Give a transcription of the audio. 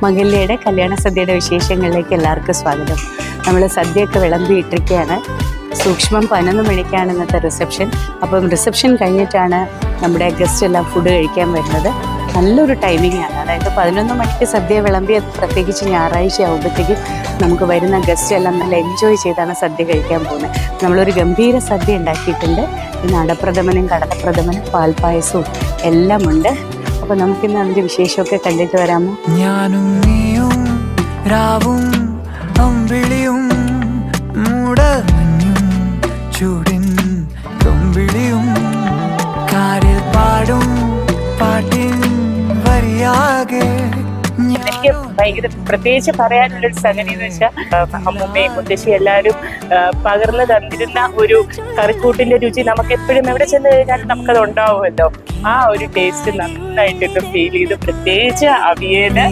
മംഗല്യയുടെ കല്യാണ സദ്യയുടെ വിശേഷങ്ങളിലേക്ക് എല്ലാവർക്കും സ്വാഗതം. നമ്മൾ സദ്യയൊക്കെ വിളമ്പിയിട്ടിരിക്കുകയാണ്. സൂക്ഷ്മം 11 മണിക്കാണ് ഇന്നത്തെ റിസപ്ഷൻ. അപ്പം റിസപ്ഷൻ കഴിഞ്ഞിട്ടാണ് നമ്മുടെ ഗസ്റ്റ് എല്ലാം ഫുഡ് കഴിക്കാൻ വരുന്നത്. നല്ലൊരു ടൈമിംഗ് ആണ്. അതായത് 11 മണിക്ക് സദ്യ വിളമ്പി, പ്രത്യേകിച്ച് ഞായറാഴ്ച ആകുമ്പോഴത്തേക്കും നമുക്ക് വരുന്ന ഗസ്റ്റ് എല്ലാം നല്ല എൻജോയ് ചെയ്താണ് സദ്യ കഴിക്കാൻ പോകുന്നത്. നമ്മളൊരു ഗംഭീര സദ്യ ഉണ്ടാക്കിയിട്ടുണ്ട്. ഇന്ന് അടപ്രഥമനും കടലപ്രഥമനും പാൽപ്പായസവും എല്ലാം ഉണ്ട്. അപ്പോൾ നമുക്കിന്ന് അതിൻ്റെ വിശേഷമൊക്കെ കണ്ടിട്ട് വരാമോ? ഞാനും നീയും രാവും അമ്പിളിയും മൂടമഞ്ഞും ചൂടിൻ തുമ്പിളിയും കാരിൽ പാടും പാട്ടിൻ വരിയാകെ. എനിക്ക് ഭയങ്കര പ്രത്യേകിച്ച് പറയാനുള്ളൊരു സംഗതി എന്ന് വെച്ചാൽ, അമ്മൂമ്മയും മുത്തശ്ശി എല്ലാവരും പകർന്നു തന്നിരുന്ന ഒരു കറിക്കൂട്ടിന്റെ രുചി നമുക്ക് എപ്പോഴും എവിടെ ചെന്ന് കഴിഞ്ഞാലും നമുക്കത് ഉണ്ടാവുമല്ലോ. ആ ഒരു ടേസ്റ്റ് നന്നായിട്ടൊക്കെ ഫീൽ ചെയ്ത്, പ്രത്യേകിച്ച് അവിയല്.